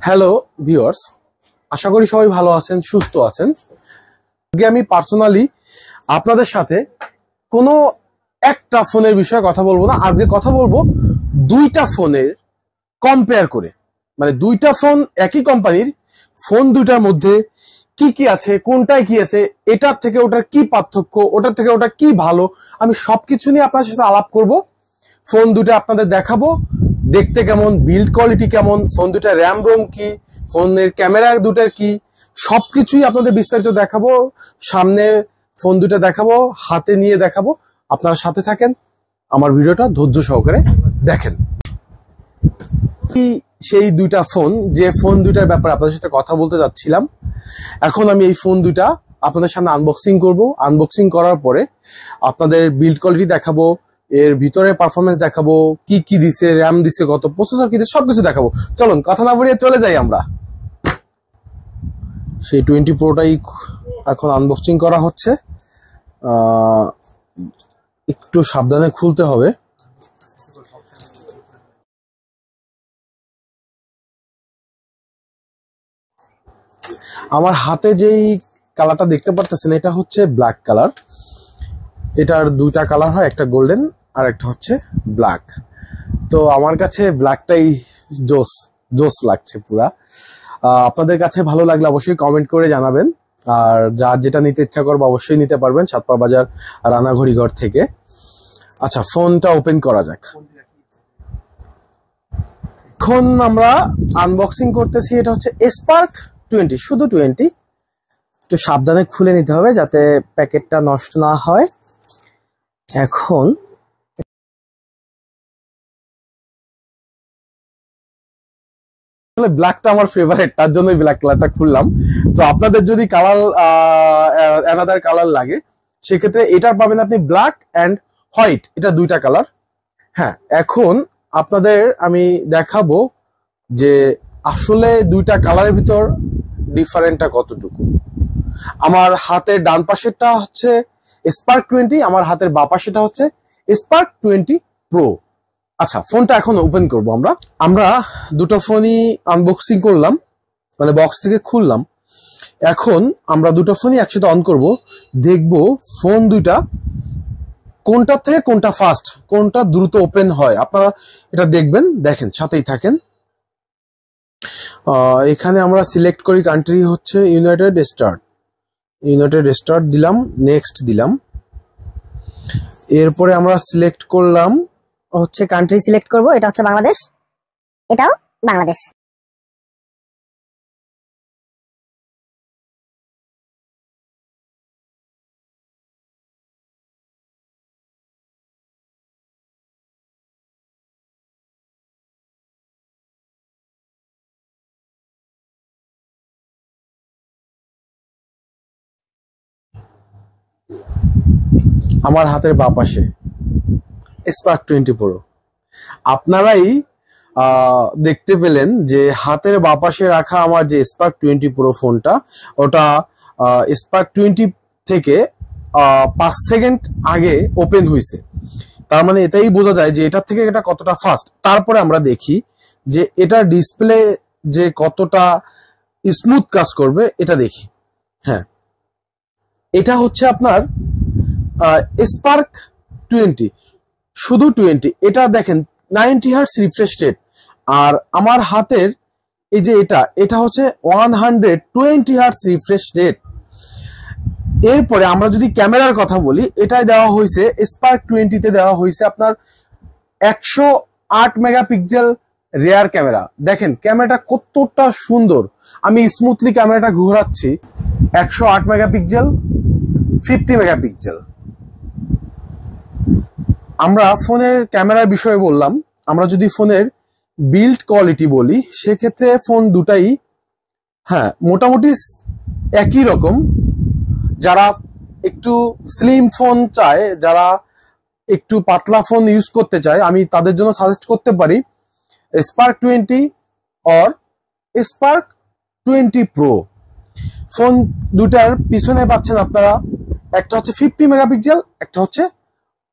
Hello viewers, আশা করি সবাই ভালো আছেন, সুস্থ আছেন। আজকে আমি পার্সোনালি আপনাদের সাথে কোনো একটা ফোনের বিষয়ে কথা বলবো না। আজকে কথা বলবো দুইটা ফোনের কম্পেয়ার করে, মানে দুইটা ফোন একই কোম্পানির, ফোন দুইটার মধ্যে কি কি আছে, কোনটায় কি আছে, এটার থেকে ওটার কি পার্থক্য, ওটার থেকে ওটা কি ভালো, আমি সবকিছু নিয়ে আপনার সাথে আলাপ করব। ফোন দুটো আপনাদের দেখাবো, দেখতে কেমন, বিল্ড কোয়ালিটি কেমন, ফোন দুটার র্যাম রোম কি, ফোনের ক্যামেরা দুটার কি, সবকিছুই আপনাদের বিস্তারিত দেখাবো। সামনে ফোন দুটো দেখাবো, হাতে নিয়ে দেখাবো। আপনারা সাথে থাকেন, আমার ভিডিওটা ধৈর্য সহকারে দেখেন। সেই দুইটা ফোন, যে ফোন দুইটার ব্যাপারে আপনাদের সাথে কথা বলতে যাচ্ছিলাম, এখন আমি এই ফোন দুইটা আপনাদের সামনে আনবক্সিং করব। আনবক্সিং করার পরে আপনাদের বিল্ড কোয়ালিটি দেখাবো, এর ভিতরে পারফরমেন্স দেখাবো, কি কি দিছে, র্যাম দিছে কত, প্রসেসর কি দিছে, সবকিছু দেখাবো। চলুন কথা না বলিয়ে চলে যাই আমরা। সেই 20 প্রোটাই এখন আনবক্সিং করা হচ্ছে। একটু সাবধানে খুলতে হবে। আমার হাতে যেই কালারটা দেখতে পারতেছেন, এটা হচ্ছে ব্ল্যাক কালার। এটার দুইটা কালার হয়, একটা গোল্ডেন আর একটা হচ্ছে ব্ল্যাক। তো আমার কাছে ব্ল্যাকটাই জোস জোস লাগছে পুরা। আপনাদের কাছে ভালো লাগলে অবশ্যই কমেন্ট করে জানাবেন। আর যার যেটা নিতে ইচ্ছা করবে অবশ্যই নিতে পারবেন, সাতপার বাজার রানাঘড়িঘর থেকে। আচ্ছা, ফোনটা ওপেন করা যাক। এখন আমরা আনবক্সিং করতেছি। এটা হচ্ছে স্পার্ক 20, শুধু 20। একটু সাবধানে খুলে নিতে হবে যাতে প্যাকেটটা নষ্ট না হয়। এখন ব্ল্যাকটা আমার ফেভারিট, তার জন্যই ব্ল্যাক কালারটা খুললাম। তো আপনাদের যদি কালার অ্যানাদার কালার লাগে, সেক্ষেত্রে এটার পাবেন আপনি ব্ল্যাক অ্যান্ড হোয়াইট, এটা দুইটা কালার। হ্যাঁ, এখন আপনাদের আমি দেখাবো যে আসলে দুইটা কালারের ভিতর ডিফারেন্টটা কতটুকু। আমার হাতের ডান পাশেরটা হচ্ছে স্পার্ক 20, আমার হাতের বাঁ পাশেটা হচ্ছে স্পার্ক 20 প্রো। আচ্ছা, ফোনটা এখন ওপেন করব। আমরা দুটো ফোনই আনবক্সিং করলাম, মানে বক্স থেকে খুললাম। এখন আমরা দুটো ফোনই একসাথে অন করব, দেখব ফোন দুইটা কোনটার থেকে কোনটা ফাস্ট, কোনটা দ্রুত ওপেন হয়। আপনারা এটা দেখবেন, দেখেন, সাথেই থাকেন। এখানে আমরা সিলেক্ট করি কান্ট্রি হচ্ছে ইউনাইটেড স্টেট দিলাম, নেক্সট দিলাম। এরপরে আমরা সিলেক্ট করলাম হচ্ছে কান্ট্রি সিলেক্ট করব, এটা হচ্ছে বাংলাদেশ, এটাও বাংলাদেশ। আমার হাতের বাঁ পাশে স্পার্ক 20 প্রো। আপনারাই দেখতে পেলেন যে হাতের বাঁ পাশে রাখা আমার যে স্পার্ক 20 প্রো ফোনটা, ওটা স্পার্ক 20 থেকে 5 সেকেন্ড আগে ওপেন হয়েছে। তার মানে এটাই বোঝা যায় যে এটার থেকে এটা কতটা ফাস্ট। তারপরে আমরা দেখি যে এটার ডিসপ্লে যে কতটা স্মুথ কাজ করবে, এটা দেখি। হ্যাঁ, এটা হচ্ছে আপনার স্পার্ক 20, শুধু 20। এটা দেখেন 90 হার্টজ রিফ্রেশ রেট। আর আমার হাতের এই যে এটা হচ্ছে 120 হার্টজ রিফ্রেশ রেট। এরপরে আমরা যদি ক্যামেরার কথা বলি, এটাই দেওয়া হয়েছে স্পার্ক 20 তে দেওয়া হয়েছে আপনার 108 মেগাপিক্সেল রেয়ার ক্যামেরা। দেখেন ক্যামেরাটা কতটা সুন্দর। আমি স্মুথলি ক্যামেরাটা ঘোরাচ্ছি। 108 মেগাপিক্সেল, 50 মেগাপিক্সেল। আমরা ফোনের ক্যামেরার বিষয়ে বললাম। আমরা যদি ফোনের বিল্ড কোয়ালিটি বলি, সেক্ষেত্রে ফোন দুটাই হ্যাঁ মোটামুটি একই রকম। যারা একটু স্লিম ফোন চায়, যারা একটু পাতলা ফোন ইউজ করতে চায়, আমি তাদের জন্য সাজেস্ট করতে পারি spark 20 or spark 20 pro. Phone দুটার পিছনে পাচ্ছেন আপনারা, একটা হচ্ছে 50 মেগাপিক্সেল, একটা হচ্ছে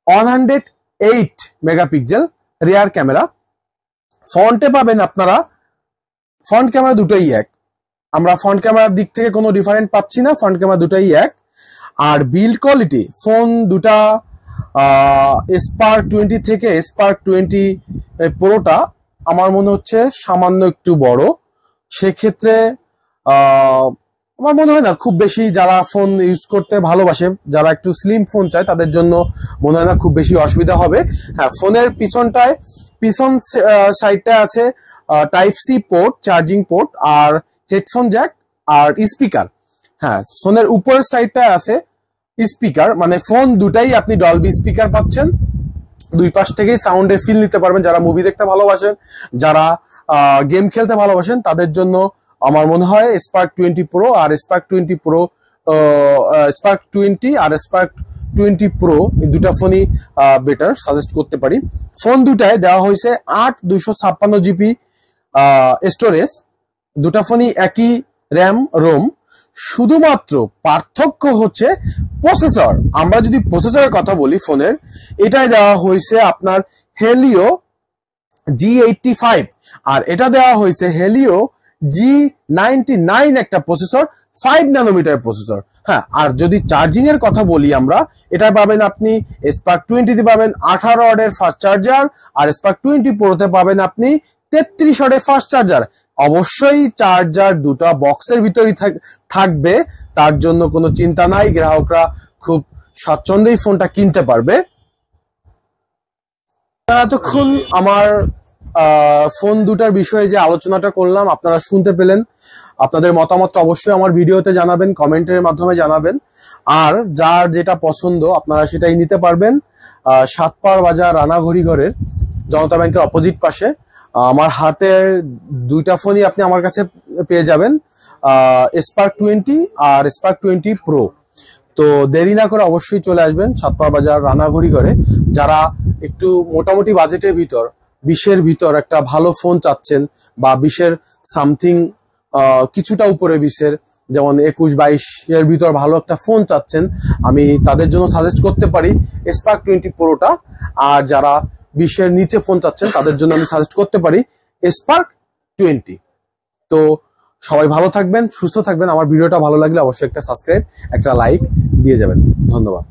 108 মেগাপিক্সেল রিয়ার ক্যামেরা। ফ্রন্টে পাবেন আপনারা ফ্রন্ট ক্যামেরা দুটোই এক, আমরা ফ্রন্ট ক্যামেরার দিক থেকে কোনো ডিফারেন্ট পাচ্ছি না, ফ্রন্ট ক্যামেরা দুটোই এক। আর বিল্ড কোয়ালিটি ফোন দুটা স্পার্ক 20 থেকে স্পার্ক 20 প্রোটা আমার মনে হচ্ছে সামান্য একটু বড়। সেক্ষেত্রে আমার মনে হয় না খুব বেশি, যারা ফোন ইউজ করতে ভালোবাসে, যারা একটু স্লিম ফোন চায় তাদের জন্য মনে হয় না খুব বেশি অসুবিধা হবে। হ্যাঁ, ফোনের পিছন সাইডটা আছে type C port, charging port, আর হেডফোন জ্যাক আর স্পিকার। হ্যাঁ, ফোনের উপরের সাইডটা আছে স্পিকার, মানে ফোন দুটাই আপনি ডলবি স্পিকার পাচ্ছেন, দুই পাশ থেকেই সাউন্ডের ফিল নিতে পারবেন। যারা মুভি দেখতে ভালোবাসেন, যারা গেম খেলতে ভালোবাসেন, তাদের জন্য আমার মনে হয় স্পার্ক 20 প্রো আর স্পার্ক 20 প্রো, স্পার্ক 20 আর স্পার্ক 20 প্রো এই দুটা ফোনই বেটার সাজেস্ট করতে পারি। ফোন দুটায় দেওয়া হয়েছে 8/256 জিবি স্টোরেজ, দুটা ফোনই একই র্যাম রোম, শুধুমাত্র পার্থক্য হচ্ছে প্রসেসর। আমরা যদি প্রসেসরের কথা বলি ফোনের, এটাই দেওয়া হয়েছে আপনার হেলিও G85 আর এটা দেওয়া হয়েছে হেলিও G99 একটা প্রসেসর, 5 ন্যানোমিটার প্রসেসর। হ্যাঁ, আর যদি চার্জিং এর কথা বলি আমরা, এটা পাবেন আপনি স্পার্ক 20 তে পাবেন 18 ওয়াটের ফাস্ট চার্জার, আর স্পার্ক 20 প্রোতে পাবেন আপনি 33 ওয়াটের ফাস্ট চার্জার। অবশ্যই চার্জার দুটো বক্সের ভিতরেই থাকবে, তার জন্য কোনো চিন্তা নাই, গ্রাহকরা খুব স্বাচ্ছন্দ্যেই ফোনটা কিনতে পারবে। এতক্ষণ আমার ফোন দুটার বিষয়ে যে আলোচনাটা করলাম আপনারা শুনতে পেলেন। আপনাদের মতামতটা অবশ্যই আমার ভিডিওতে জানাবেন, কমেন্টের মাধ্যমে জানাবেন, আর যার যেটা পছন্দ আপনারা সেটাই নিতে পারবেন। সাতপাড় বাজার রানাঘড়িঘরের জনতা ব্যাংকের অপোজিট পাশে আমার হাতের দুইটা ফোনই আপনি আমার কাছে পেয়ে যাবেন, স্পার্ক 20 আর স্পার্ক 20 প্রো। তো দেরি না করে অবশ্যই চলে আসবেন সাতপাড় বাজার রানাঘড়িঘরে। যারা একটু মোটামুটি বাজেটের ভিতর 20-এর ভিতর একটা ভালো ফোন চাচ্ছেন, বা 20-এর সামথিং কিছুটা উপরে 20-এর, যেমন 21-22-এর ভিতর ভালো একটা ফোন চাচ্ছেন, আমি তাদের জন্য সাজেস্ট করতে পারি স্পার্ক 20 প্রোটা। আর যারা 20-এর নিচে ফোন চাচ্ছেন তাদের জন্য আমি সাজেস্ট করতে পারি স্পার্ক 20। তো সবাই ভালো থাকবেন, সুস্থ থাকবেন। আমার ভিডিওটা ভালো লাগলে অবশ্যই একটা সাবস্ক্রাইব, একটা লাইক দিয়ে যাবেন। ধন্যবাদ।